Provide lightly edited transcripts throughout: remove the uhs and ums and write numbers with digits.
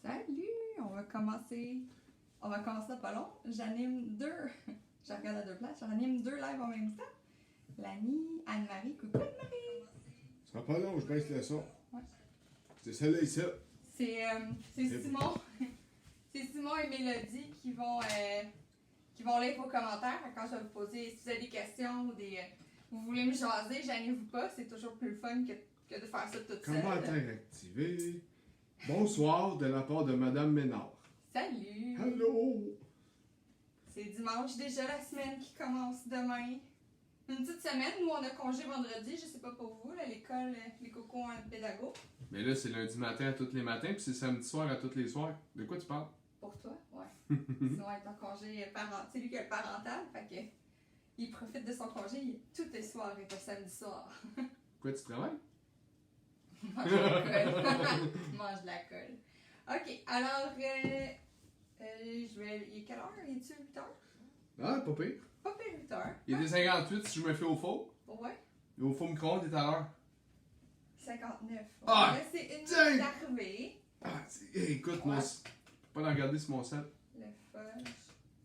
Salut! On va commencer pas long. J'anime deux. Je regarde à deux places. J'anime deux lives en même temps. Lani, Anne-Marie. Coucou Anne-Marie! Ça sera pas long, je baisse le son. Ouais. C'est celle-là ici. C'est Simon. C'est Simon et Mélodie qui vont lire vos commentaires. Quand je vais vous poser, si vous avez des questions ou vous voulez me jaser, gênez-vous pas. C'est toujours plus fun que de faire ça toute seule. Commentaire activé. Bonsoir de la part de Madame Ménard. Salut! Hello! C'est dimanche déjà, la semaine qui commence demain. Une petite semaine, nous on a congé vendredi, je sais pas pour vous, à l'école, les cocos en pédago. Mais là, c'est lundi matin à tous les matins, puis c'est samedi soir à tous les soirs. De quoi tu parles? Pour toi, ouais. Sinon, elle est en congé parental. C'est lui qui a le parental, fait que il profite de son congé, tous les soirs et pas samedi soir. Quoi, tu travailles? Mange de la colle. Mange de la colle. Ok, alors, il est quelle heure? Il est-tu 8 heures? Ah, pas pire. Pas pire 8 heures. Il était 58 si je me fais au faux. Ouais. Et au faux micro-ondes, t'es à l'heure. 59. Ah, Là, c'est une dang! minute d'arrivée. Ah, écoute, moi, je peux pas la regarder sur mon set. Le fudge.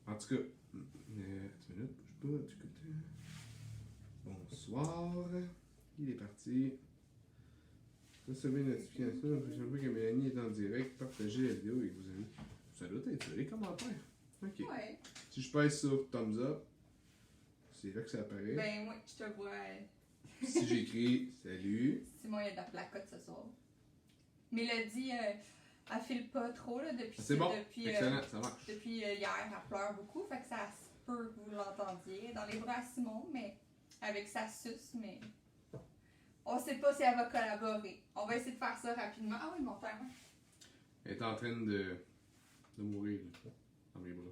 En tout cas, une minute, bouge pas, du côté. Bonsoir. Il est parti. Recevez une notification. La prochaine fois que Mélanie est en direct, partagez la vidéo avec vos amis. Ça doit être ça, les commentaires. Ok. Ouais. Si je pèse sur Thumbs Up, c'est là que ça apparaît. Ben, moi, je te vois. Si j'écris Salut. Simon, il y a de la placotte ce soir. Mélodie, elle file pas trop, là, depuis. C'est bon. Depuis, Excellent, ça marche. Depuis hier, elle pleure beaucoup, fait que ça se peut que vous l'entendiez dans les bras à Simon, mais avec sa suce, mais. On sait pas si elle va collaborer. On va essayer de faire ça rapidement. Ah oui, mon père. Elle est en train de mourir, là, dans mes bras.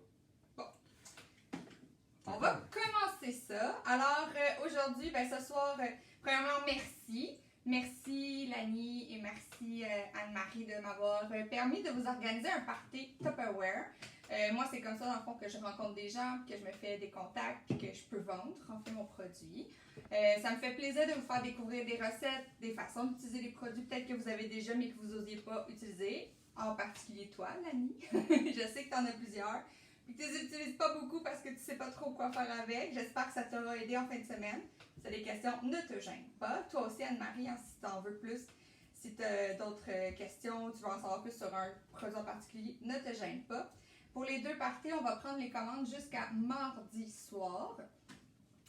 On va commencer ça. Alors, aujourd'hui, ben, ce soir, premièrement, merci. Merci Lani et merci Anne-Marie de m'avoir permis de vous organiser un party Tupperware. Moi, c'est comme ça, dans le fond, que je rencontre des gens, que je me fais des contacts, que je peux vendre, en fait, mon produit. Ça me fait plaisir de vous faire découvrir des recettes, des façons d'utiliser les produits peut-être que vous avez déjà, mais que vous n'osiez pas utiliser. En particulier toi, Lani. Je sais que tu en as plusieurs. Puis que tu les utilises pas beaucoup parce que tu sais pas trop quoi faire avec. J'espère que ça t'aura aidé en fin de semaine. Si tu as des questions, ne te gêne pas. Toi aussi, Anne-Marie, hein, si tu en veux plus, si tu as d'autres questions, tu veux en savoir plus sur un produit en particulier, ne te gêne pas. Pour les deux parties, on va prendre les commandes jusqu'à mardi soir.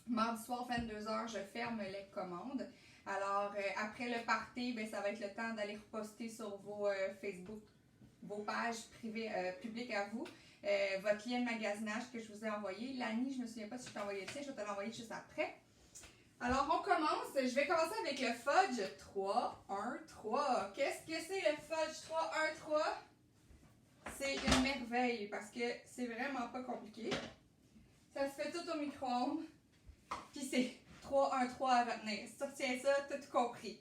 Mardi soir, 22h, je ferme les commandes. Alors, après le party, ben, ça va être le temps d'aller reposter sur vos Facebook, vos pages privées, publiques à vous. Votre lien de magasinage que je vous ai envoyé. Lani, je me souviens pas si je t'ai envoyé le tien, je vais te l'envoyer juste après. Alors, on commence. Je vais commencer avec le fudge 3, 1, 3. Qu'est-ce que c'est le fudge 3, 1, 3? C'est une merveille parce que c'est vraiment pas compliqué. Ça se fait tout au micro-ondes. Puis c'est 3, 1, 3 à retenir. Si tu retiens ça, t'as tout compris.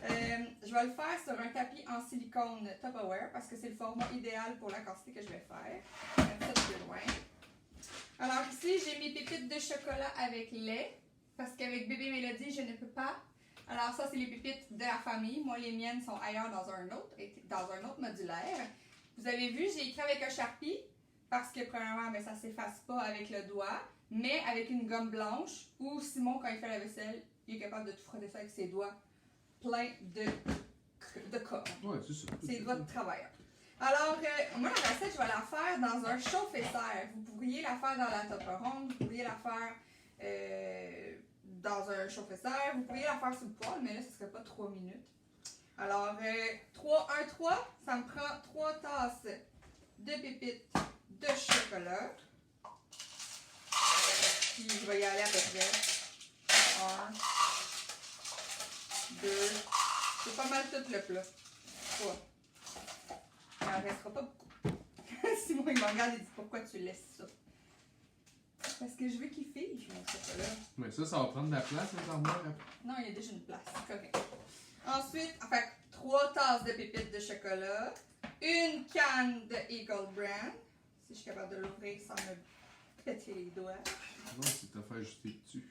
Je vais le faire sur un tapis en silicone Tupperware parce que c'est le format idéal pour la quantité que je vais faire. Je vais mettre ça plus loin. Alors ici, j'ai mes pépites de chocolat avec lait parce qu'avec bébé Mélodie, je ne peux pas. Alors ça, c'est les pépites de la famille. Moi, les miennes sont ailleurs dans un autre modulaire. Vous avez vu, j'ai écrit avec un Sharpie parce que premièrement, ben, ça ne s'efface pas avec le doigt, mais avec une gomme blanche ou Simon, quand il fait la vaisselle, il est capable de tout frotter ça avec ses doigts plein de corps. Ouais, c'est ça. C'est les doigts de travailleur. Alors, moi, la recette, je vais la faire dans un chauffe-serre. Vous pourriez la faire dans la Tupperware, vous pourriez la faire dans un chauffe-serre, vous pourriez la faire sous le poêle, mais là, ce ne serait pas 3 minutes. Alors, 3, 1, 3, ça me prend 3 tasses de pépites de chocolat. Puis, je vais y aller à peu près 1, 2, c'est pas mal tout le plat. 3. Il n'en restera pas beaucoup. Simon, il me regarde et dit pourquoi tu laisses ça? Parce que je veux qu'il fige mon chocolat. Mais ça va prendre de la place, les armoires après. Non, il y a déjà une place, c'est correct. Ensuite, enfin, 3 tasses de pépites de chocolat, une canne de Eagle Brand, si je suis capable de l'ouvrir sans me péter les doigts. Non, c'est ta faire jeter dessus.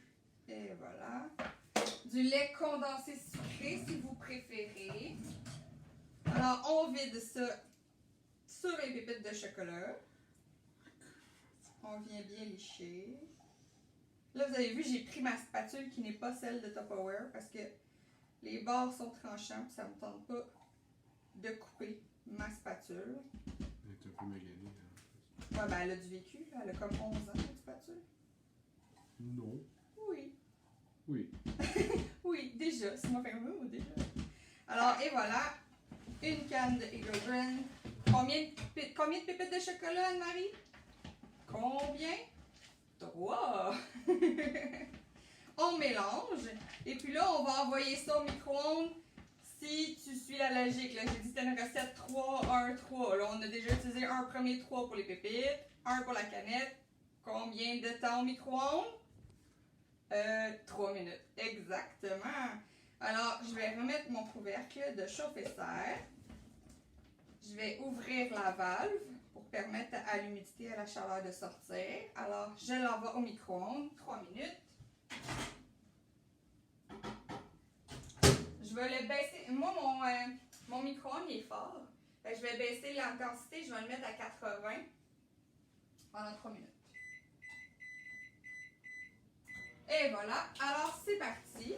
Et voilà. Du lait condensé sucré, si vous préférez. Alors, on vide ça sur les pépites de chocolat. On vient bien licher. Là, vous avez vu, j'ai pris ma spatule qui n'est pas celle de Tupperware parce que les bords sont tranchants et ça ne me tente pas de couper ma spatule. Elle est un peu maganée. Ouais, ben elle a du vécu, là. Elle a comme 11 ans, cette spatule. Non. Oui. Oui. Oui, déjà. C'est moi faire ou déjà. Alors, et voilà. Une canne de Eagle Grin. Combien de pépites de chocolat, Anne-Marie? Combien? 3. On mélange. Et puis là, on va envoyer ça au micro-ondes. Si tu suis la logique, là, j'ai dit que c'était une recette 3, 1, 3. Là, on a déjà utilisé un premier 3 pour les pépites, un pour la canette. Combien de temps au micro-ondes? 3 minutes. Exactement. Alors, je vais remettre mon couvercle de chauffe-serre. Je vais ouvrir la valve pour permettre à l'humidité et à la chaleur de sortir. Alors, je l'envoie au micro-ondes. 3 minutes. Je vais le baisser. Moi, mon micro-ondes est fort. Je vais baisser l'intensité. Je vais le mettre à 80 pendant 3 minutes. Et voilà. Alors, c'est parti.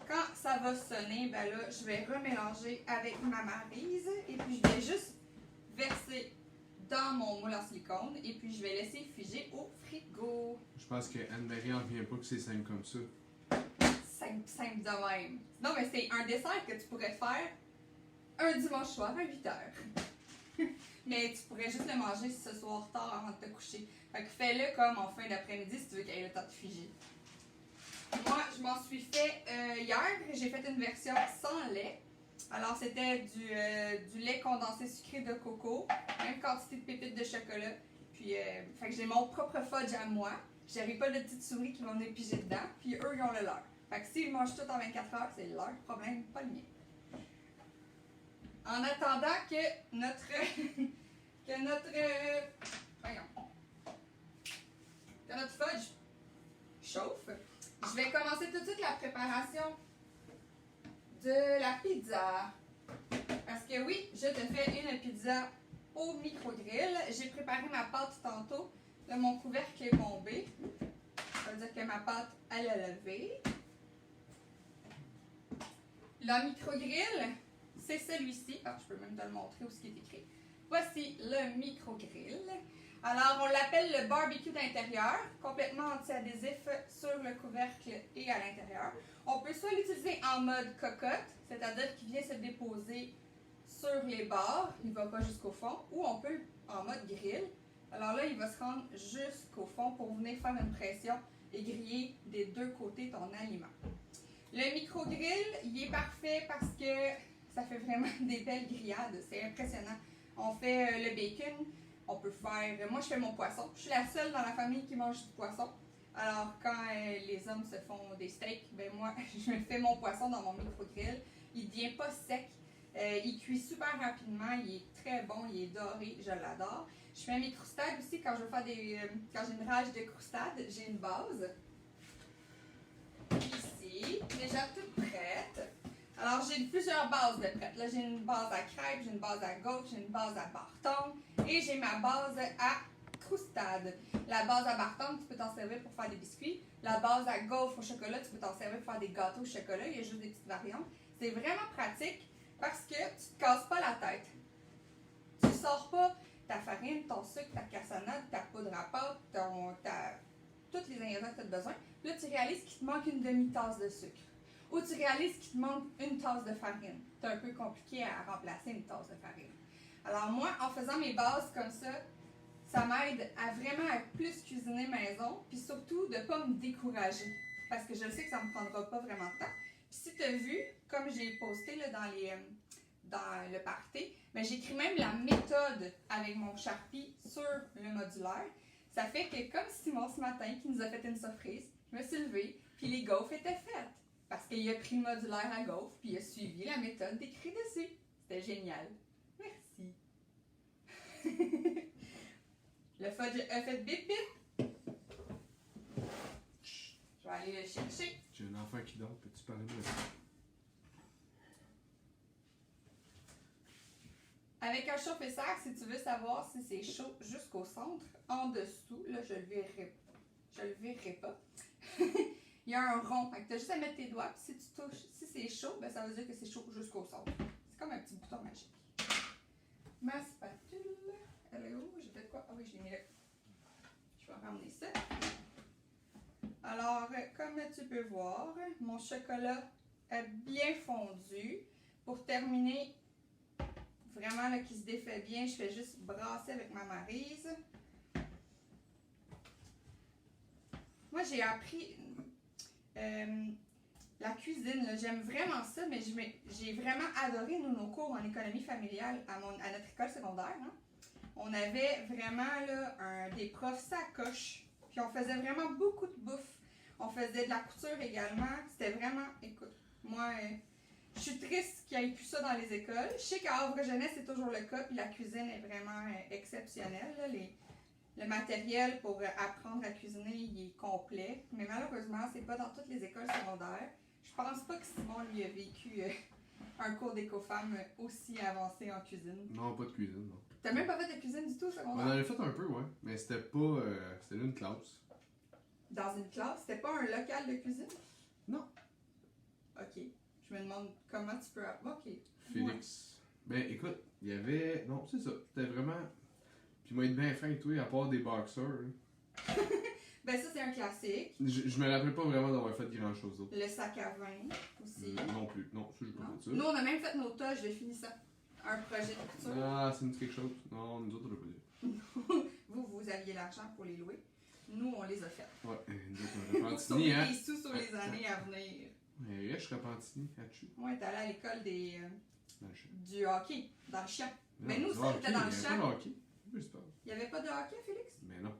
Quand ça va sonner, ben là, je vais remélanger avec ma maryse. Et puis, je vais juste verser dans mon moule en silicone. Et puis, je vais laisser figer au frigo. Je pense que Anne-Marie en revient pas que c'est simple comme ça. Simple de même. Non, mais c'est un dessert que tu pourrais faire un dimanche soir à 8h. Mais tu pourrais juste le manger ce soir tard avant de te coucher. Fait que fais-le comme en fin d'après-midi si tu veux qu'il ait le temps de figer. Moi, je m'en suis fait hier. J'ai fait une version sans lait. Alors, c'était du lait condensé sucré de coco, même quantité de pépites de chocolat. Puis, fait que j'ai mon propre fudge à moi. J'avais pas de petites souris qui vont venir piger dedans. Puis, eux, ils ont le leur. Fait que s'ils mangent tout en 24 heures, c'est leur problème, pas le mien. En attendant que notre fudge chauffe, je vais commencer tout de suite la préparation de la pizza. Parce que oui, je te fais une pizza au micro-grill. J'ai préparé ma pâte tantôt. Là, mon couvercle est bombé. Ça veut dire que ma pâte, elle est levée. Le micro-grill, c'est celui-ci. Ah, je peux même te le montrer où ce qui est écrit. Voici le micro-grill. Alors, on l'appelle le barbecue d'intérieur, complètement anti-adhésif sur le couvercle et à l'intérieur. On peut soit l'utiliser en mode cocotte, c'est-à-dire qu'il vient se déposer sur les bords, il ne va pas jusqu'au fond, ou on peut en mode grill. Alors là, il va se rendre jusqu'au fond pour venir faire une pression et griller des deux côtés ton aliment. Le micro-grill, il est parfait parce que ça fait vraiment des belles grillades, c'est impressionnant. On fait le bacon. On peut faire... Moi, je fais mon poisson. Je suis la seule dans la famille qui mange du poisson. Alors, quand les hommes se font des steaks, ben moi, je fais mon poisson dans mon micro-grill. Il ne devient pas sec. Il cuit super rapidement. Il est très bon. Il est doré. Je l'adore. Je fais mes croustades aussi quand je veux faire quand j'ai une rage de croustades. J'ai une base. Ici. Déjà toute prête. Alors, j'ai plusieurs bases de prêtes. Là, j'ai une base à crêpes, j'ai une base à gaufres, j'ai une base à barton et j'ai ma base à croustade. La base à barton, tu peux t'en servir pour faire des biscuits. La base à gaufres au chocolat, tu peux t'en servir pour faire des gâteaux au chocolat. Il y a juste des petites variantes. C'est vraiment pratique parce que tu ne te casses pas la tête. Tu ne sors pas ta farine, ton sucre, ta cassonade, ta poudre à pâte, tous les ingrédients que tu as besoin. Là, tu réalises qu'il te manque une demi-tasse de sucre. Ou tu réalises qu'il te manque une tasse de farine. C'est un peu compliqué à remplacer une tasse de farine. Alors moi, en faisant mes bases comme ça m'aide à vraiment à plus cuisiner maison, puis surtout de ne pas me décourager. Parce que je sais que ça ne me prendra pas vraiment de temps. Puis si tu as vu, comme j'ai posté là, dans le party, mais j'écris même la méthode avec mon Sharpie sur le modulaire. Ça fait que comme Simon ce matin qui nous a fait une surprise, je me suis levée, puis les gaufres étaient faites. Parce qu'il a pris le modulaire à gaufres, puis il a suivi la méthode décrite dessus. C'était génial. Merci. Le fudge a fait bip bip. Je vais aller le chercher. J'ai un enfant qui dort, peux-tu parler de ça? Avec un chauffe-serre, si tu veux savoir si c'est chaud jusqu'au centre, en dessous, là, je le verrai pas. Il y a un rond. Fait que tu as juste à mettre tes doigts, puis si tu touches, si c'est chaud, ben ça veut dire que c'est chaud jusqu'au centre. C'est comme un petit bouton magique. Ma spatule, elle est où? J'ai fait quoi? Ah oui, je l'ai mis là. Je vais ramener ça. Alors, comme tu peux voir, mon chocolat a bien fondu. Pour terminer, vraiment là, qui se défait bien, je fais juste brasser avec ma maryse. Moi, j'ai appris la cuisine. J'aime vraiment ça, mais j'ai vraiment adoré nos cours en économie familiale à notre école secondaire. Hein. On avait vraiment là, des profs sacoches, puis on faisait vraiment beaucoup de bouffe. On faisait de la couture également. C'était vraiment, écoute, moi, je suis triste qu'il n'y ait plus ça dans les écoles. Je sais qu'à Havre Jeunesse, c'est toujours le cas, puis la cuisine est vraiment exceptionnelle. Là. Le matériel pour apprendre à cuisiner, il est complet. Mais malheureusement, c'est pas dans toutes les écoles secondaires. Je pense pas que Simon lui a vécu un cours d'éco-femme aussi avancé en cuisine. Non, pas de cuisine, non. T'as même pas fait de cuisine du tout au secondaire? On en a fait un peu, ouais. Mais c'était pas... c'était une classe. Dans une classe? C'était pas un local de cuisine? Non. Ok. Je me demande comment tu peux... Ok. Félix. Ouais. Ben, écoute, il y avait... Non, c'est ça. C'était vraiment... Puis il m'a été bien fin, toi, à part des boxers. Hein. Ben ça, c'est un classique. Je me rappelle pas vraiment d'avoir fait grand-chose d'autre. Le sac à vin aussi. Non plus. Non, ça, j'ai pas fait ça. Nous, on a même fait nos toches de finissant. Un projet de couture. Ah, ça me dit quelque chose. Non, nous autres, on l'a pas dit. vous aviez l'argent pour les louer. Nous, on les a fait. Ouais, nous autres, on a Pour Repentigny, sauver hein. des sous sur les années à venir. Mais je suis Repentigny, là-dessus. Ouais, t'es allé à l'école Dans le champ. du hockey, dans le champ. Mais nous aussi, du on était hockey, dans le il y avait champ. pas de hockey. Oui, c'est pas. Il n'y avait pas de hockey, Félix? Mais non.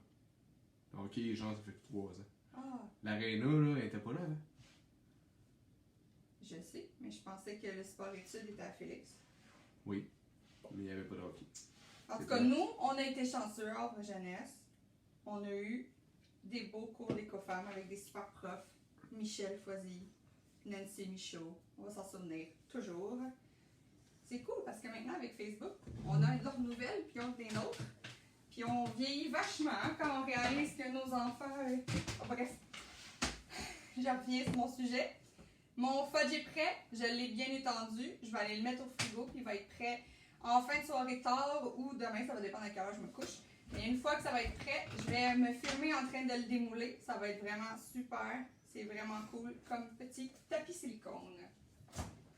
Le hockey, genre, ça fait que 3 ans. Ah, L'aréna, là, elle était pas là, hein. je sais, mais je pensais que le sport-études était à Félix. Oui, mais il n'y avait pas de hockey. En tout cas, nous, on a été chanceux à Havre Jeunesse. On a eu des beaux cours d'éco-femmes avec des super profs. Michel Foisy, Nancy Michaud, on va s'en souvenir toujours. C'est cool parce que maintenant, avec Facebook, on a leurs nouvelles, puis on a des nôtres. Puis on vieillit vachement hein, quand on réalise que nos enfants... bref, j'en reviens sur mon sujet. Mon fudge est prêt, je l'ai bien étendu. Je vais aller le mettre au frigo, puis il va être prêt en fin de soirée tard ou demain, ça va dépendre à quelle heure je me couche. Mais une fois que ça va être prêt, je vais me filmer en train de le démouler. Ça va être vraiment super. C'est vraiment cool comme petit tapis silicone.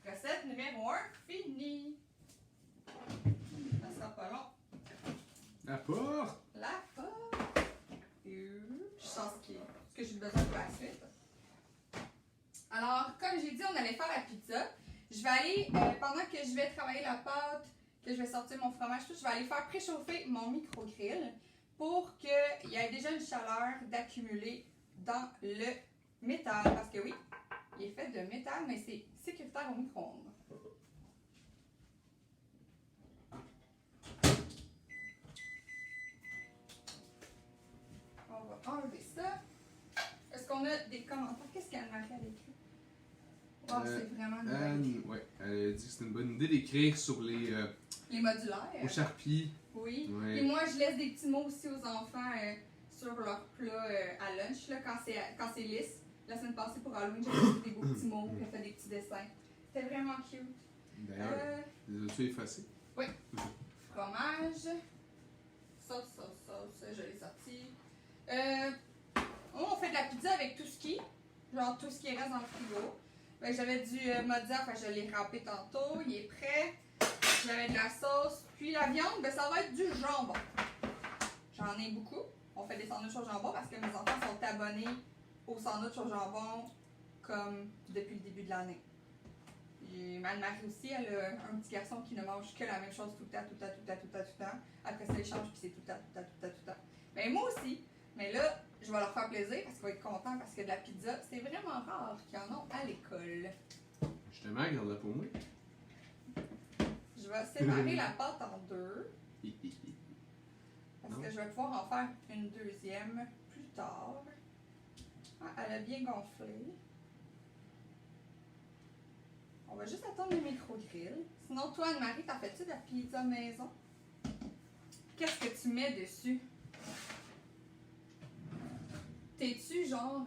Recette numéro 1, fini. Ça sera pas long. La porte! La porte. Je sens ce que j'ai besoin pour la suite. Alors, comme j'ai dit, on allait faire la pizza. Je vais aller, pendant que je vais travailler la pâte, que je vais sortir mon fromage, tout, je vais aller faire préchauffer mon micro-grill pour qu'il y ait déjà une chaleur d'accumuler dans le métal. Parce que oui, il est fait de métal, mais c'est sécuritaire au micro-ondes. On va enlever ça. Est-ce qu'on a des commentaires? Qu'est-ce qu'Anne-Marie a écrit? Oh, c'est vraiment une bonne idée. Ouais, elle a dit que c'était une bonne idée d'écrire sur les modulaires. au Sharpie. Oui. Ouais. Et moi, je laisse des petits mots aussi aux enfants sur leur plat à lunch, là, quand c'est lisse. La semaine passée, pour Halloween, j'ai laissé des beaux petits mots, j'ai fait des petits dessins. C'était vraiment cute. D'ailleurs, les as-tu effacés? Oui. Fromage. Sauce, je l'ai sorti. On fait de la pizza avec tout ce qui, genre tout ce qui reste dans le frigo. J'avais du mozza, je l'ai râpé tantôt, il est prêt. J'avais de la sauce. Puis la viande, ça va être du jambon. J'en ai beaucoup. On fait des sandwichs au jambon parce que mes enfants sont abonnés aux sandwichs au jambon comme depuis le début de l'année. Anne-Marie aussi, elle a un petit garçon qui ne mange que la même chose tout le temps. Après ça, il change, puis c'est tout le temps. Mais moi aussi. Mais là, je vais leur faire plaisir parce qu'ils vont être contents parce que de la pizza, c'est vraiment rare qu'ils en ont à l'école. Justement, regarde-la pour moi. Je vais séparer la pâte en deux. Parce que je vais pouvoir en faire une deuxième plus tard. Ah, elle a bien gonflé. On va juste attendre le micro-grill. Sinon, toi, Anne-Marie, t'en fais-tu de la pizza maison? Qu'est-ce que tu mets dessus? T'es-tu genre...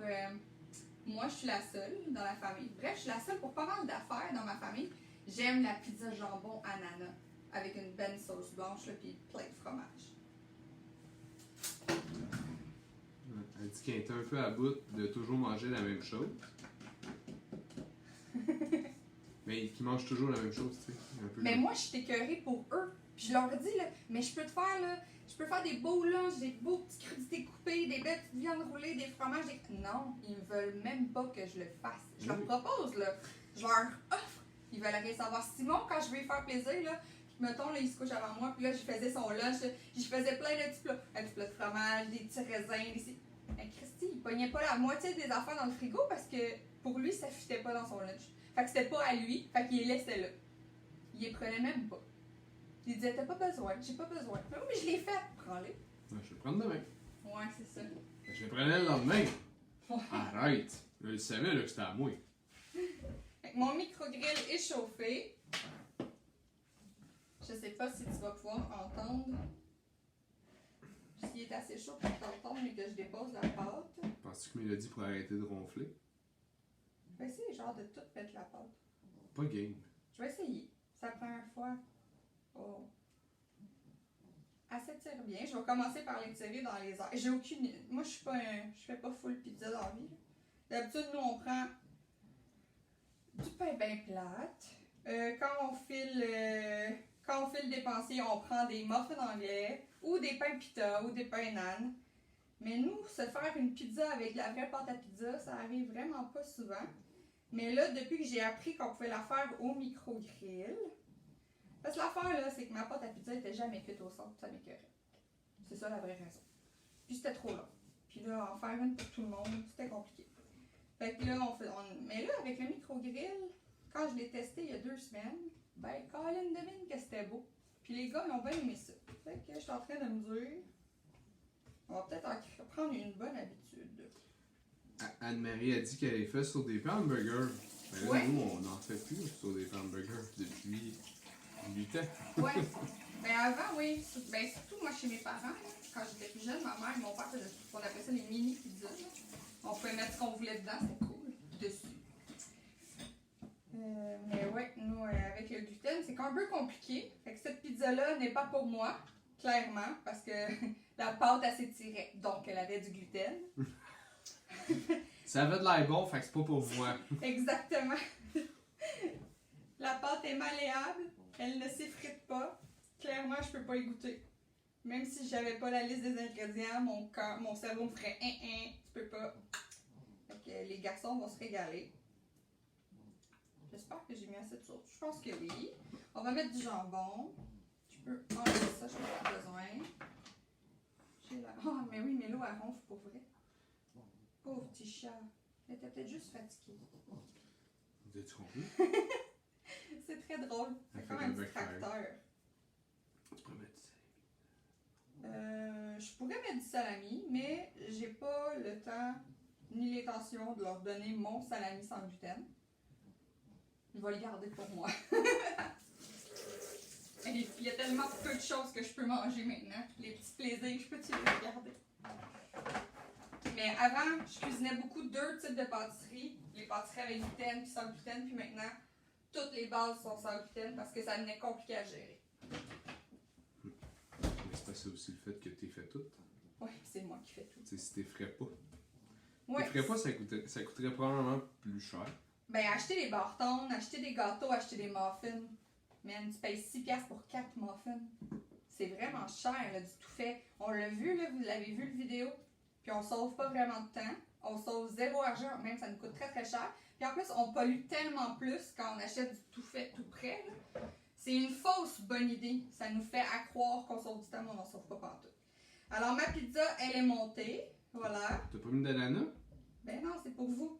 moi, je suis la seule dans la famille. Bref, je suis la seule pour pas mal d'affaires dans ma famille. J'aime la pizza jambon ananas avec une bonne sauce blanche et plein de fromage. Elle dit qu'elle est un peu à bout de toujours manger la même chose. Mais qu'ils mangent toujours la même chose, tu sais. Mais moi, je suis écœurée pour eux. Puis je leur dis, là, mais je peux te faire, là, je peux faire des beaux lunchs, des beaux petits crudités coupés, des belles petites viandes roulées, des fromages, des... Non, ils ne veulent même pas que je le fasse. Je leur propose, là. Je leur offre. Ils veulent rien savoir. Simon, quand je vais lui faire plaisir, là, mettons, là, il se couche avant moi, puis là, je faisais son lunch, je faisais plein de petits plats. Un petit plat de fromage, des petits raisins, des... Mais Christy, il pognait pas la moitié des affaires dans le frigo parce que pour lui, ça fitait pas dans son lunch. Fait que c'était pas à lui, fait qu'il les laissait là. Il les prenait même pas. Il disait, t'as pas besoin, j'ai pas besoin. Mais oui, mais je l'ai fait, prends-les. Ouais, je vais le prendre demain. Ouais, c'est ça. Je le prenais le lendemain. Ouais. Arrête! Je le savais là, que c'était à moi. Fait que mon micro-grill est chauffé. Je sais pas si tu vas pouvoir entendre. S'il est assez chaud pour t'entendre et que je dépose la pâte. Penses-tu que Mélodie pourrait arrêter de ronfler? Je vais essayer genre de tout mettre la pâte. Pas game. Je vais essayer. C'est la première fois. Oh. Elle s'étire bien. Je vais commencer par l'étirer dans les airs. J'ai aucune. Moi, je suis pas je fais pas full pizza dans la vie. D'habitude, nous, on prend du pain bien plate. Quand on file dépenser, on prend des muffins anglais ou des pains pita ou des pains nan. Mais nous, se faire une pizza avec la vraie pâte à pizza, ça arrive vraiment pas souvent. Mais là, depuis que j'ai appris qu'on pouvait la faire au micro-grill, parce que l'affaire là, c'est que ma pâte à pizza était jamais cuite au centre, ça m'écœurait. C'est ça la vraie raison. Puis c'était trop long. Puis là, en faire une pour tout le monde, c'était compliqué. Fait que là, mais là, avec le micro-grill, quand je l'ai testé il y a 2 semaines, ben, Colin devine que c'était beau. Puis les gars, ils ont bien aimé ça. Fait que je suis en train de me dire, on va peut-être prendre une bonne habitude. Anne-Marie a dit qu'elle est faite sur des pains hamburgers. Mais là, Ouais. nous, on n'en fait plus sur des pains hamburgers depuis 8 ans. Ouais. Ben avant, oui. Ben surtout moi chez mes parents, là, quand j'étais plus jeune, ma mère et mon père faisaient ce qu'on appelait ça les mini pizzas. Là. On pouvait mettre ce qu'on voulait dedans, c'était cool. Dessus. Mais ouais, nous, avec le gluten, c'est un peu compliqué. Fait que cette pizza-là n'est pas pour moi, clairement, parce que la pâte, elle s'étirait. Donc, elle avait du gluten. Ça avait de l'air bon, fait que c'est pas pour moi. Exactement. La pâte est malléable, elle ne s'effrite pas. Clairement, je peux pas y goûter. Même si j'avais pas la liste des ingrédients, mon cerveau me ferait tu peux pas. Fait que les garçons vont se régaler. J'espère que j'ai mis assez de sauce. Je pense que oui. On va mettre du jambon. Tu peux enlever ça, je n'en ai pas besoin. Oh, mais oui, mais l'eau, elle ronfle pour vrai. Pauvre petit chat. Elle était peut-être juste fatiguée. Vous avez-tu compris? C'est très drôle. C'est comme un petit tracteur. Tu pourrais mettre du Je pourrais mettre du salami, mais j'ai pas le temps ni l'intention de leur donner mon salami sans gluten. Je vais le garder pour moi. Il y a tellement peu de choses que je peux manger maintenant. Les petits plaisirs, je peux-tu les garder? Mais avant, je cuisinais beaucoup 2 types de pâtisseries. Les pâtisseries avec gluten puis sans gluten. Puis maintenant, toutes les bases sont sans gluten parce que ça devenait compliqué à gérer. Mais c'est pas ça aussi le fait que t'es fait tout. Oui, c'est moi qui fais tout. Tu sais, si t'es ferais pas. Ouais. T'es ferais pas, ça coûterait probablement plus cher. Ben, acheter des bâtons, acheter des gâteaux, acheter des muffins. Man, tu payes 6$ pour 4 muffins. C'est vraiment cher, là, du tout fait. On l'a vu, là, vous l'avez vu, le vidéo. Puis on sauve pas vraiment de temps. On sauve 0 argent, même ça nous coûte très très cher. Puis en plus, on pollue tellement plus quand on achète du tout fait, tout prêt. Là. C'est une fausse bonne idée. Ça nous fait à croire qu'on sauve du temps, mais on n'en sauve pas pantoute. Alors ma pizza, elle est montée. Voilà. T'as pas mis d'ananas? Ben non, c'est pour vous.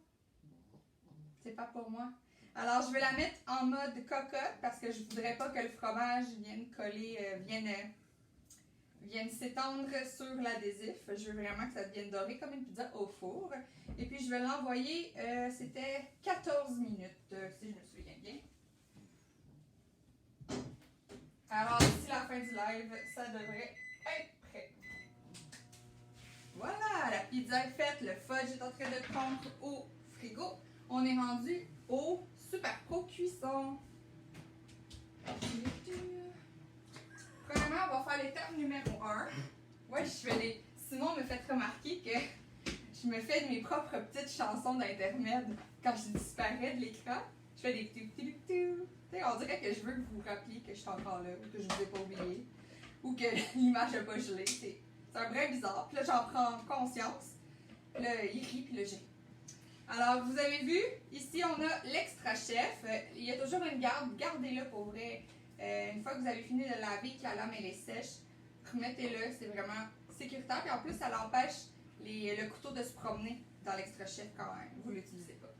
C'est pas pour moi. Alors, je vais la mettre en mode cocotte parce que je voudrais pas que le fromage vienne coller, vienne s'étendre sur l'adhésif. Je veux vraiment que ça devienne doré comme une pizza au four. Et puis, je vais l'envoyer, c'était 14 minutes, si je me souviens bien. Alors, d'ici la fin du live, ça devrait être prêt. Voilà, la pizza est faite, le fudge est en train de prendre au frigo. On est rendu au Super Pro Cuisson. Premièrement, on va faire l'étape numéro 1. Ouais, Simon me fait remarquer que je me fais de mes propres petites chansons d'intermède quand je disparais de l'écran. Je fais des tout. On dirait que je veux que vous vous rappeliez que je suis encore là, ou que je vous ai pas oublié, ou que l'image n'a pas gelé. C'est un vrai bizarre. Puis là, j'en prends conscience. Puis là, il rit, puis là, j'ai. Alors, vous avez vu, ici, on a l'extra chef. Il y a toujours une garde. Gardez-le pour vrai. Une fois que vous avez fini de laver et que la lame elle est sèche, remettez-le. C'est vraiment sécuritaire. Puis en plus, ça l'empêche le couteau de se promener dans l'extra chef quand vous ne l'utilisez pas.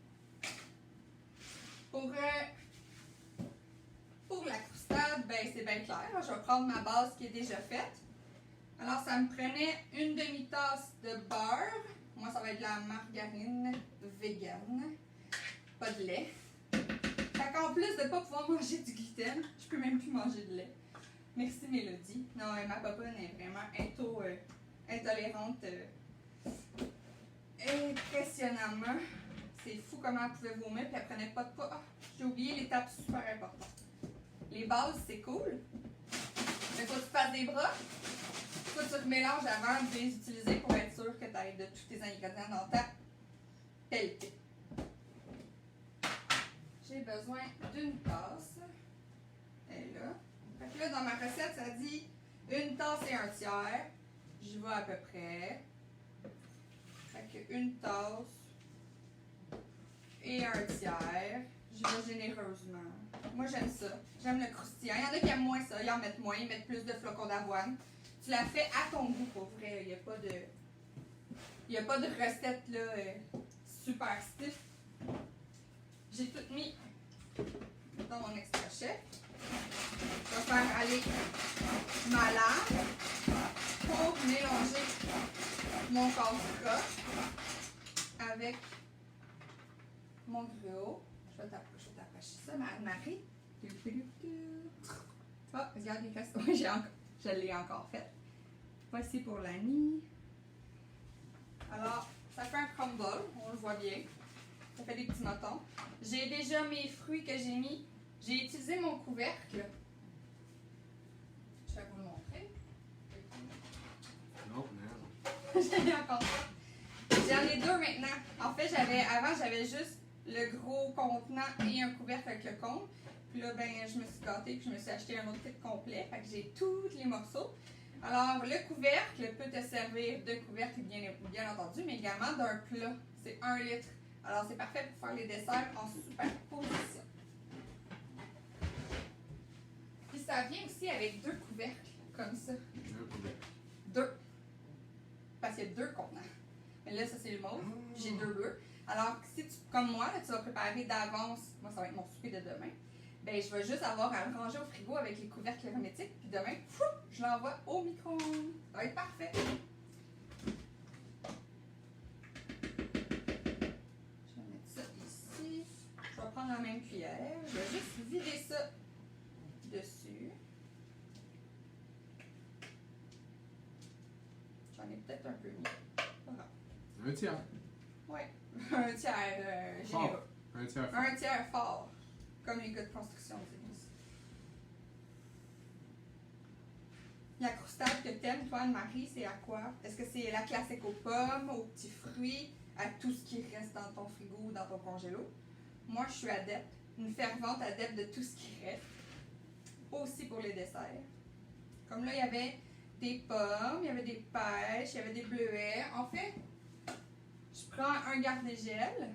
Pour la croustade, ben, c'est bien clair. Je vais prendre ma base qui est déjà faite. Alors, ça me prenait une demi-tasse de beurre. Moi, ça va être de la margarine vegan. Pas de lait. Fait qu'en plus de ne pas pouvoir manger du gluten, je peux même plus manger de lait. Merci Mélodie. Non, ma poponne est vraiment intolérante. Impressionnamment. C'est fou comment elle pouvait vomir puis elle prenait pas de poids. Ah, j'ai oublié l'étape super importante. Les bases, c'est cool. Mais faut que tu fasses des bras. Faut que tu te mélanges avant de les utiliser pour être sûr que tu aies de tous tes ingrédients dans ta pelletée. J'ai besoin d'une tasse. Elle est là. Fait que là, dans ma recette, ça dit une tasse et un tiers. J'y vais à peu près. Fait que une tasse et un tiers. J'y vais généreusement. Moi, j'aime ça. J'aime le croustillant. Il y en a qui aiment moins ça. Ils en mettent moins. Ils mettent plus de flocons d'avoine. Tu la fais à ton goût, pour vrai. Il n'y a pas de recette là, super stiff. J'ai tout mis dans mon extra chef. Je vais faire aller ma lame pour mélanger mon casse-crotte avec mon gruau. Je vais t'approcher ça, Marie. Ah, regarde, il reste. Oui, je l'ai encore fait. Voici pour l'Annie. Alors, ça fait un crumble, on le voit bien. Ça fait des petits motons. J'ai déjà mes fruits que j'ai mis. J'ai utilisé mon couvercle. Je vais vous le montrer. Non, merde. J'en ai encore pas. J'en ai deux maintenant. En fait, avant, j'avais juste le gros contenant et un couvercle avec le cône. Puis là, ben, je me suis gâtée et je me suis acheté un autre kit complet. Fait que j'ai tous les morceaux. Alors, le couvercle peut te servir de couvercle, bien entendu, mais également d'un plat. C'est 1 litre. Alors, c'est parfait pour faire les desserts en superposition. Puis ça vient aussi avec 2 couvercles, comme ça. Un couvercle. 2. Parce qu'il y a 2 contenants. Mais là, ça, c'est le mauve. J'ai 2 bleus. Alors, si tu, comme moi, là, tu vas préparer d'avance, moi, ça va être mon souper de demain, ben, je vais juste avoir à le ranger au frigo avec les couvercles hermétiques. Puis demain, je l'envoie au micro-ondes. Ça va être parfait. Je vais mettre ça ici. Je vais prendre la même cuillère. Je vais juste vider ça dessus. J'en ai peut-être un peu mis. Voilà. Un tiers. Oui, un tiers généreux. Fort. Un tiers fort. Un tiers fort, comme les gars de construction disent. La croustade que t'aimes, toi, Anne-Marie, c'est à quoi? Est-ce que c'est la classique aux pommes, aux petits fruits, à tout ce qui reste dans ton frigo ou dans ton congélo? Moi, je suis adepte, une fervente adepte de tout ce qui reste. Aussi pour les desserts. Comme là, il y avait des pommes, il y avait des pêches, il y avait des bleuets. En fait, je prends un garde-gel,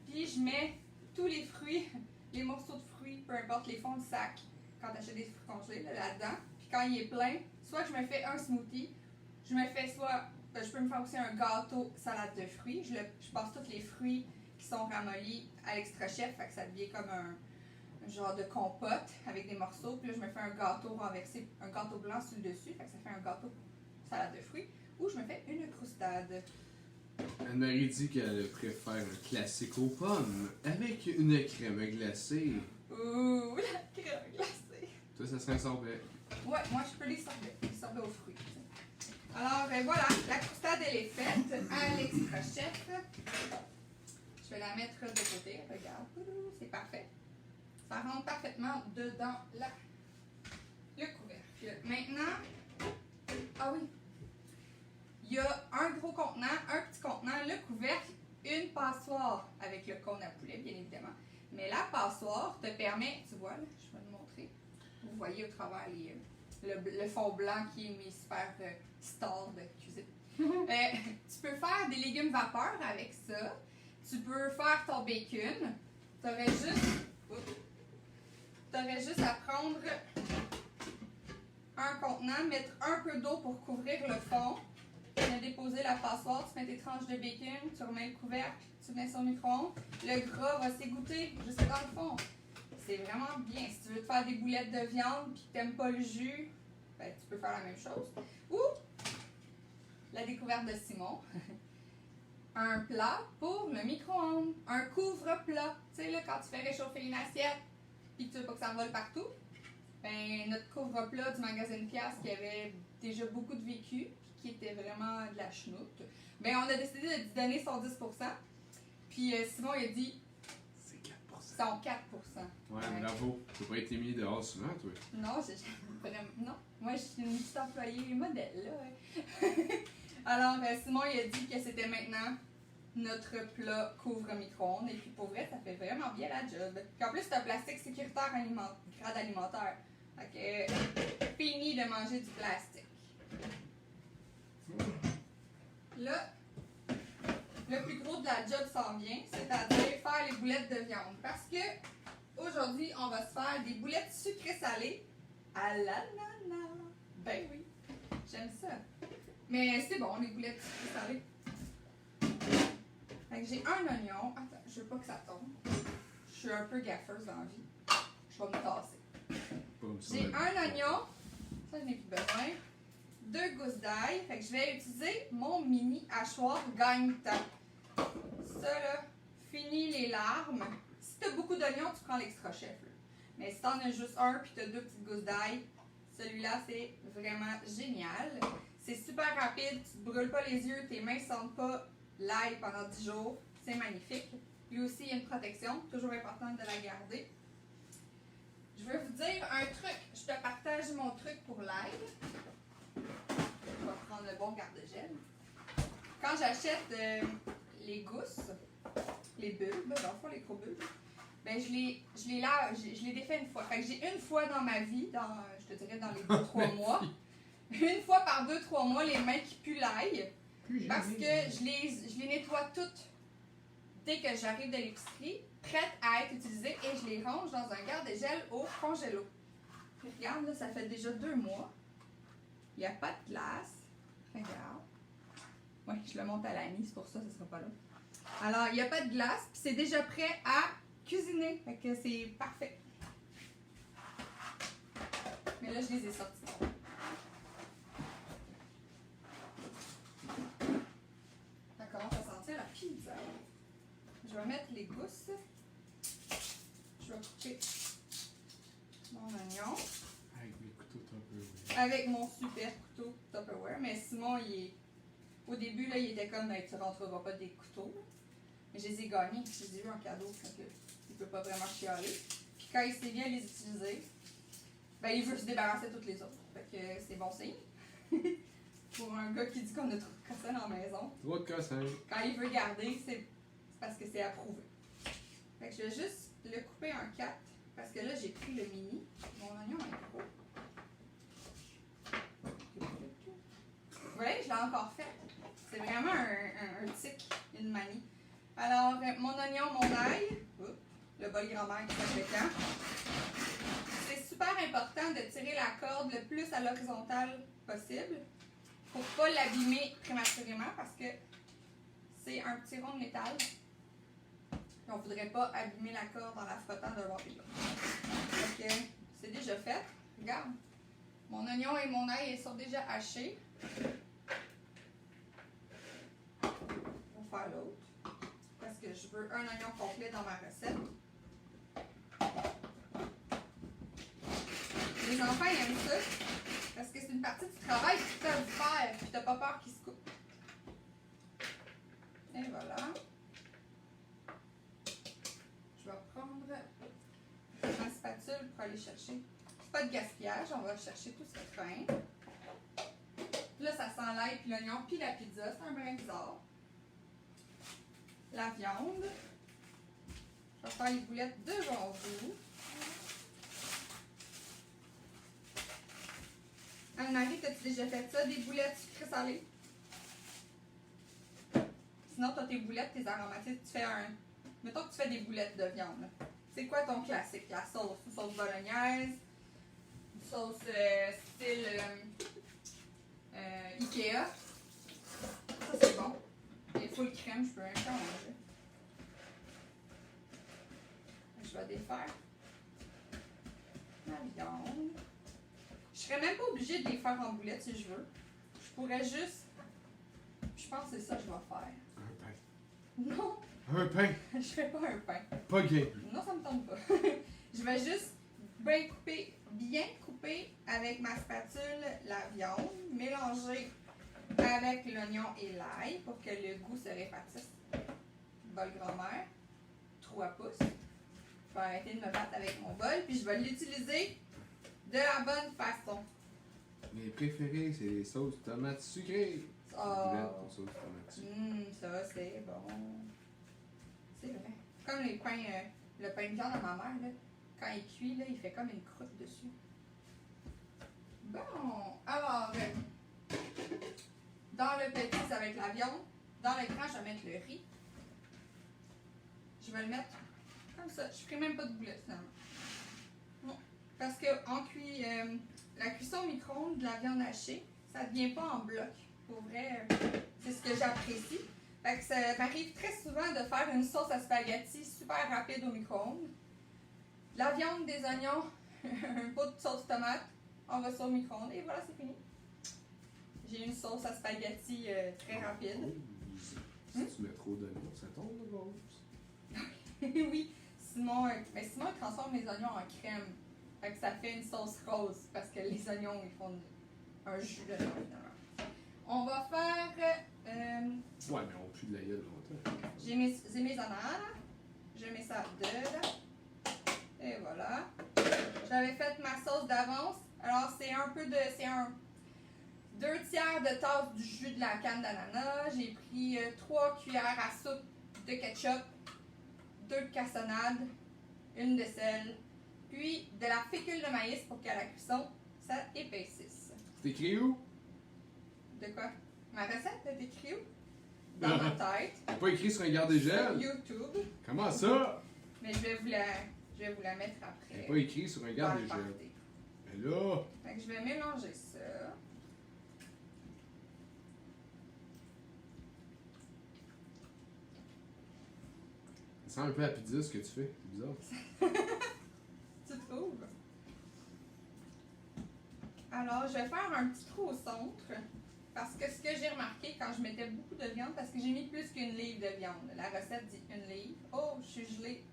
puis je mets tous les fruits, les morceaux de fruits, peu importe les fonds de sac, quand tu achètes des fruits congelés là-dedans. Puis quand il est plein, soit je me fais un smoothie, je peux me faire aussi un gâteau salade de fruits. Je passe tous les fruits qui sont ramollis à l'extra chef, fait que ça devient comme un genre de compote avec des morceaux. Puis là, je me fais un gâteau renversé, un gâteau blanc sur le dessus, fait que ça fait un gâteau salade de fruits. Ou je me fais une croustade. Anne-Marie dit qu'elle préfère un classique aux pommes avec une crème glacée. Ouh, la crème glacée. Toi, ça serait un sorbet. Ouais, moi je peux les sorbets aux fruits. Alors voilà, la croustade elle est faite à l'extra-chef. Je vais la mettre de côté, regarde, c'est parfait. Ça rentre parfaitement dedans le couvercle. Maintenant, ah oui, il y a un gros contenant, un petit contenant, le couvercle, une passoire avec le cône à poulet, bien évidemment. Mais la passoire te permet, tu vois, là, je vais te montrer. Vous voyez au travers le fond blanc qui est mes super stars de cuisine. Tu peux faire des légumes vapeur avec ça. Tu peux faire ton bacon. Tu aurais juste à prendre un contenant, mettre un peu d'eau pour couvrir le fond. Tu viens déposer la passoire, tu mets tes tranches de bacon, tu remets le couvercle, tu mets sur le micro-ondes. Le gras va s'égoutter jusque dans le fond. C'est vraiment bien. Si tu veux te faire des boulettes de viande et que tu n'aimes pas le jus, ben, tu peux faire la même chose. Ou la découverte de Simon. Un plat pour le micro-ondes. Un couvre-plat. Tu sais, là, quand tu fais réchauffer une assiette et que tu veux pas que ça vole partout, ben, notre couvre-plat du magasin de pièces qui avait déjà beaucoup de vécu qui était vraiment de la chenoute, ben, on a décidé de lui donner son 10%. Puis Simon, il a dit... C'est 4%. Son 4%. Ouais, bravo. Tu n'as pas été mis dehors souvent, toi. Non, vraiment... Non. Moi, je suis une petite employée modèle, là. Alors, Simon, il a dit que c'était maintenant notre plat couvre micro-ondes. Et puis, pour vrai, ça fait vraiment bien la job. Puis, en plus, c'est un plastique sécuritaire grade alimentaire. Fait que, fini de manger du plastique. Là, le plus gros de la job s'en vient, c'est-à-dire faire les boulettes de viande. Parce que, aujourd'hui, on va se faire des boulettes sucrées-salées à l'ananas. Ben oui, j'aime ça. Mais c'est bon, les boulettes sucrées-salées. Fait que j'ai un oignon. Attends, je veux pas que ça tombe. Je suis un peu gaffeuse dans la vie. Je vais me tasser. J'ai un oignon. Ça, je n'ai plus besoin. 2 gousses d'ail. Fait que je vais utiliser mon mini hachoir gagne-temps. Ça, là, fini les larmes. Si tu as beaucoup d'oignons, tu prends l'extra-chef. Mais si tu en as juste un puis tu as 2 petites gousses d'ail, celui-là, c'est vraiment génial. C'est super rapide, tu te brûles pas les yeux, tes mains ne sentent pas l'ail pendant 10 jours. C'est magnifique. Lui aussi, il y a une protection, toujours important de la garder. Je veux vous dire un truc. Je te partage mon truc pour l'ail. Je vais prendre le bon garde-gel. Quand j'achète les gousses, les bulbes, dans le fond, les gros bulbes, ben je les lave, je les défais une fois. Fait que j'ai une fois dans ma vie, je te dirais dans les 2-3 mois, une fois par 2-3 mois, les mains qui puent l'ail. Parce que je les nettoie toutes dès que j'arrive de l'épicerie, prêtes à être utilisées, et je les range dans un garde-gel au congélo. Puis regarde, là, ça fait déjà 2 mois. Il n'y a pas de glace. Regarde. Oui, je le monte à l'ami, c'est pour ça, ça ne sera pas là. Alors, il n'y a pas de glace, puis c'est déjà prêt à cuisiner. Fait que c'est parfait. Mais là, je les ai sortis. Ça commence à sentir la pizza. Je vais mettre les gousses. Je vais couper mon oignon. Avec mes couteaux Tupperware. Avec mon super couteau Tupperware. Mais Simon, au début, là, il était comme, tu ne rentreras pas des couteaux. Mais je les ai gagnés. Je les ai eu en cadeau. Donc, il ne peut pas vraiment chialer. Puis quand il sait bien les utiliser, ben, il veut se débarrasser de toutes les autres. Fait que c'est bon signe. Pour un gars qui dit qu'on a trop de cossins dans la maison. Trop de cossins. Quand il veut garder, c'est parce que c'est approuvé. Fait que je vais juste le couper en 4. Parce que là, j'ai pris le mini. Mon oignon est gros. Vous voyez, je l'ai encore fait. C'est vraiment un tic, une manie. Alors, mon oignon, mon ail. Le bol grand-mère qui fait quand. C'est super important de tirer la corde le plus à l'horizontale possible pour ne pas l'abîmer prématurément parce que c'est un petit rond de métal. Et on ne voudrait pas abîmer la corde en la frottant d'un bord et de l'autre. Donc, c'est déjà fait. Regarde. Mon oignon et mon ail sont déjà hachés. On va faire l'autre. Parce que je veux un oignon complet dans ma recette. Je les les enfants ils aiment ça. Parce que c'est une partie du travail qu'ils peuvent faire, puis t'as pas peur qu'ils se coupent. Et voilà. Je vais prendre ma spatule pour aller chercher. Pas de gaspillage, on va chercher tout ce qui traîne. Puis là, ça sent l'ail, puis l'oignon, puis la pizza. C'est un brin bizarre. La viande. Je vais faire les boulettes devant vous. Anne-Marie, t'as-tu déjà fait ça, des boulettes sucrées salées? Sinon, t'as tes boulettes, tes aromatiques, tu fais un... Mettons que tu fais des boulettes de viande. C'est quoi ton classique? La sauce? Une sauce bolognaise? Une sauce style Ikea? Ça, c'est bon. Et full crème, je peux rien faire manger. Je vais défaire ma viande. Je serais même pas obligée de les faire en boulettes si je veux. Je pourrais juste... Je pense que c'est ça que je vais faire. Un pain. Non, Un pain. je fais pas un pain. Pas gay. Non, ça me tente pas. Je vais juste bien couper avec ma spatule la viande, mélanger avec l'oignon et l'ail pour que le goût se répartisse. Bol grand-mère, 3 pouces. Je vais arrêter de me battre avec mon bol, puis je vais l'utiliser de la bonne façon. Mes préférés, c'est les sauces tomates sucrées. Oh. Boulettes aux sauces tomates sucrées. Ça c'est bon. C'est vrai. Comme les pains, le pain de viande à ma mère, là, quand il cuit, là, il fait comme une croûte dessus. Bon, alors, dans le petit, ça va être la viande. Dans l'écran, je vais mettre le riz. Je vais le mettre comme ça. Je ne ferai même pas de boulettes, finalement. Non. Parce que la cuisson au micro-ondes de la viande hachée, ça ne devient pas en bloc. Pour vrai, c'est ce que j'apprécie. Fait que ça m'arrive très souvent de faire une sauce à spaghetti super rapide au micro-ondes. La viande, des oignons, un pot de sauce tomate, on va ça au micro-ondes et voilà, c'est fini. J'ai une sauce à spaghetti très rapide. Si tu mets trop d'oignons, ça tombe de rose. Oui, Simon il transforme les oignons en crème. Fait que ça fait une sauce rose parce que les oignons, ils font un jus dedans, finalement. On va faire... Ouais, mais on pue de la gueule longtemps. J'ai mes ananas. Je mets ça dedans. Et voilà. J'avais fait ma sauce d'avance. Alors, c'est un peu de... C'est un 2 tiers de tasse du jus de la canne d'ananas. J'ai pris 3 cuillères à soupe de ketchup, 2 de cassonade, 1 de sel, puis de la fécule de maïs pour qu'à la cuisson, ça épaississe. C'est écrit où? De quoi? Ma recette est écrite où? Dans ma tête. C'est pas écrit sur un Sur garde-gel? YouTube. Comment ça? Mais je vais vous la mettre après. C'est pas écrit sur un dans le garde-gel. party. Mais là, Fait que je vais mélanger ça. ça sent un peu la pizza ce que tu fais. C'est bizarre. Tu trouves? Alors, je vais faire un petit trou au centre. Parce que ce que j'ai remarqué quand je mettais beaucoup de viande, parce que j'ai mis plus qu'une livre de viande. La recette dit 1 livre. Oh, je suis gelée.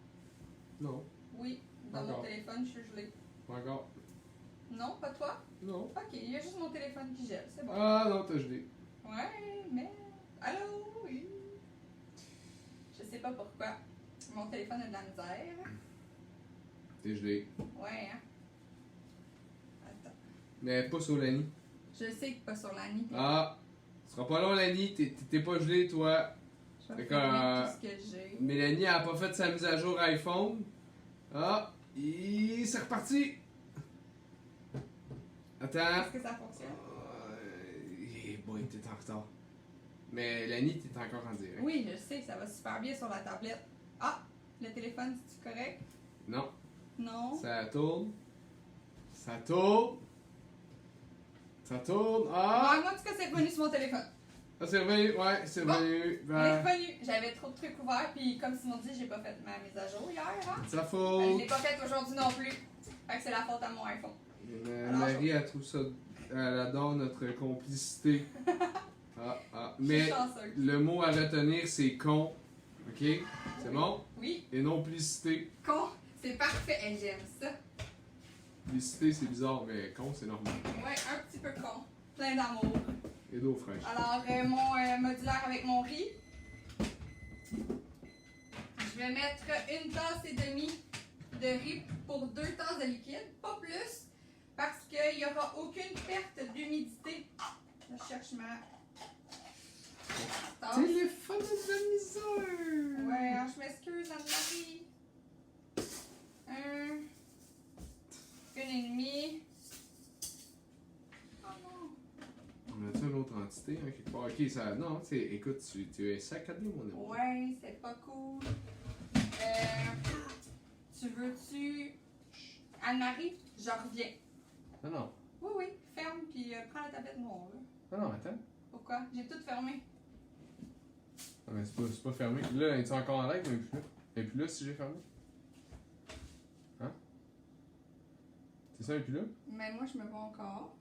Non. Oui, dans Encore. mon téléphone, je suis gelée. Pas encore. Non, pas toi? Non. Ok, il y a juste mon téléphone qui gèle, c'est bon. Ah non, t'as gelé. Ouais, mais... Allô? Oui. Je sais pas pourquoi. Mon téléphone a de la misère. T'es gelé. Ouais, hein? Attends. Mais pas sur Lani. Je sais que pas sur l'année. Ah! Ce sera pas long, Lani. T'es pas gelé, toi. Je vais D'accord. fermer tout ce que j'ai. Mélanie a pas fait sa mise à jour iPhone. Ah! Et c'est reparti! Attends. Est-ce que ça fonctionne? Eh boy, t'es en retard. Mais Lani, t'es encore en direct. Oui, je sais, ça va super bien sur la tablette. Ah! Le téléphone, c'est-tu correct? Non. Non? Ça tourne. Ça tourne. Ça tourne. Ah! Ouais, moi, en tout cas, c'est revenu sur mon téléphone. Ah, c'est revenu. Ouais, c'est Bon. revenu. Il est revenu. J'avais trop de trucs ouverts, puis comme Simon dit, j'ai pas fait ma mise à jour hier. Hein? Ça Je faute. l'ai pas faite aujourd'hui non plus. Fait que c'est la faute à mon iPhone. Marie, elle trouve ça. Elle adore notre complicité. Je suis Mais chanceuse. le mot à retenir, c'est con. Ok? C'est bon? Oui, Et non plicité. con, c'est parfait. Et j'aime ça. Félicité, c'est bizarre, mais con, c'est normal. Ouais, un petit peu con. Plein d'amour. Et d'eau fraîche. Alors, mon modulaire avec mon riz. Je vais mettre 1 tasse et demie de riz pour 2 tasses de liquide, pas plus, parce qu'il n'y aura aucune perte d'humidité. Là, je cherche ma tasse. Téléphone de misère! Ouais, alors je m'excuse, Anne-Marie. 1,5. Oh non. On a-tu une autre entité, hein, quelque part? Ok, ça. Non, c'est. Écoute, tu es saccadé, mon ami. Ouais, c'est pas cool. Tu veux-tu. Anne-Marie, je reviens. Non, non. Oui, oui, ferme puis prends la tablette noire. Là. Non, non, attends. Pourquoi? J'ai tout fermé. Non, mais c'est pas fermé. Là, es-tu encore en live, mais plus là? Et plus là si j'ai fermé? Hein? C'est ça, et plus là? Mais moi, je me vois encore.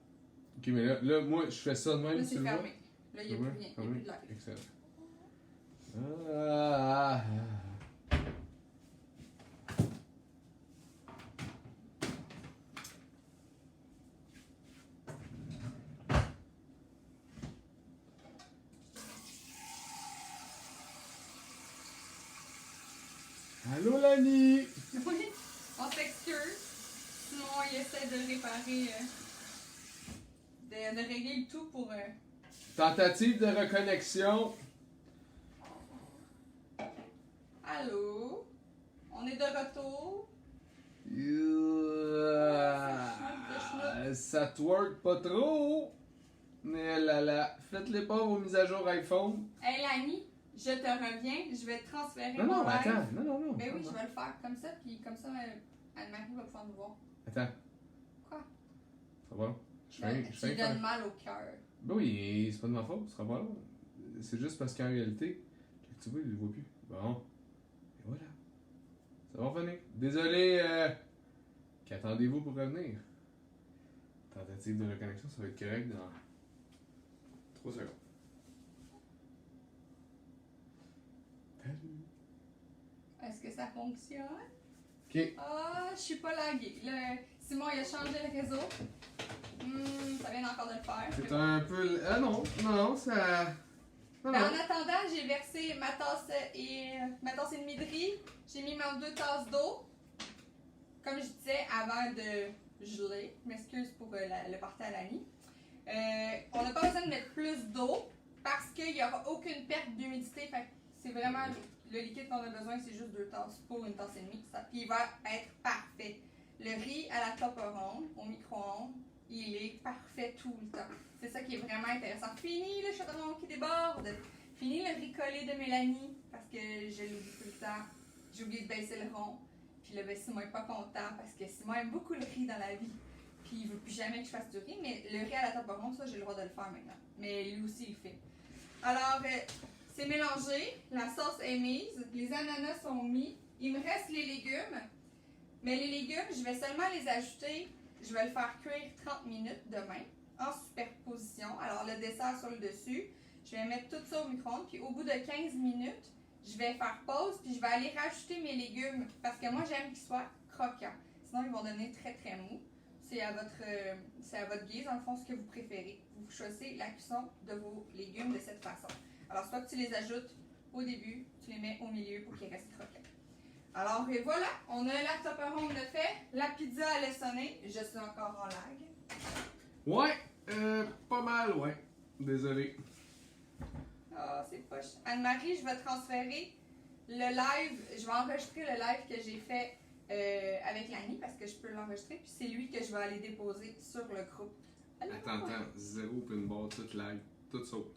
Ok, mais là, moi, je fais ça de même, Là, tu c'est le vois? fermé. Là, il n'y a plus rien. Il n'y a plus de live. Excellent. Ah. Allô, Lani? Oui, on s'excuse. Sinon, il essaie de réparer. De régler le tout pour. Tentative de reconnexion. Allô? On est de retour. Ça twerk pas trop. Mais là là. Faites-les pas vos mises à jour iPhone. Hey, Lani, je te reviens. Je vais transférer Non, mon non, live. attends. Non. Ben oui, je vais le faire comme ça, puis comme ça, Anne-Marie va pouvoir nous voir. Attends. Quoi? Ça va? Je Tu fais lui donnes mal au cœur. Ben oui, c'est pas de ma faute, ce sera pas là. C'est juste parce qu'en réalité, tu vois, il le voit plus. Bon. Et voilà. Ça va revenir. Désolé, qu'attendez-vous pour revenir? Tentative de reconnexion, ça va être correct dans 3 secondes. Salut. Est-ce que ça fonctionne? Ok. Ah, je suis pas laguée. Simon, il a changé le réseau. Ça vient encore de le faire. C'est un peu. Ah non, ça. Non, Ben, non. en attendant, j'ai versé ma tasse et demie de riz. J'ai mis mes 2 tasses d'eau. Comme je disais, avant de geler. Je m'excuse pour le party à l'année. On n'a pas besoin de mettre plus d'eau parce qu'il n'y aura aucune perte d'humidité. C'est vraiment le liquide qu'on a besoin, c'est juste 2 tasses pour 1 tasse et demie. Puis il va être parfait. Le riz à la top ronde, au micro-ondes, il est parfait tout le temps. C'est ça qui est vraiment intéressant. Fini le château qui déborde. Fini le riz collé de Mélanie, parce que je l'oublie tout le temps. J'ai oublié de baisser le rond. Puis là, ben, Simon n'est pas content parce que Simon aime beaucoup le riz dans la vie. Puis il veut plus jamais que je fasse du riz. Mais le riz à la top ronde, ça, j'ai le droit de le faire maintenant. Mais lui aussi, il le fait. Alors, c'est mélangé. La sauce est mise. Les ananas sont mis. Il me reste les légumes. Mais les légumes, je vais seulement les ajouter. Je vais le faire cuire 30 minutes demain en superposition. Alors, le dessert sur le dessus. Je vais mettre tout ça au micro-ondes. Puis au bout de 15 minutes, je vais faire pause. Puis je vais aller rajouter mes légumes. Parce que moi, j'aime qu'ils soient croquants. Sinon, ils vont devenir très très mous. C'est à votre guise, dans le fond, ce que vous préférez. Vous choisissez la cuisson de vos légumes de cette façon. Alors, soit que tu les ajoutes au début, tu les mets au milieu pour qu'ils restent croquants. Alors, et voilà, on a la top ronde de fait. La pizza, elle est sonnée. Je suis encore en lag. Ouais, pas mal, ouais. Désolé. Ah, c'est poche. Anne-Marie, je vais transférer le live. Je vais enregistrer le live que j'ai fait avec Lani parce que je peux l'enregistrer. Puis c'est lui que je vais aller déposer sur le groupe. Attends, zéro open bar, toute lag, tout saute.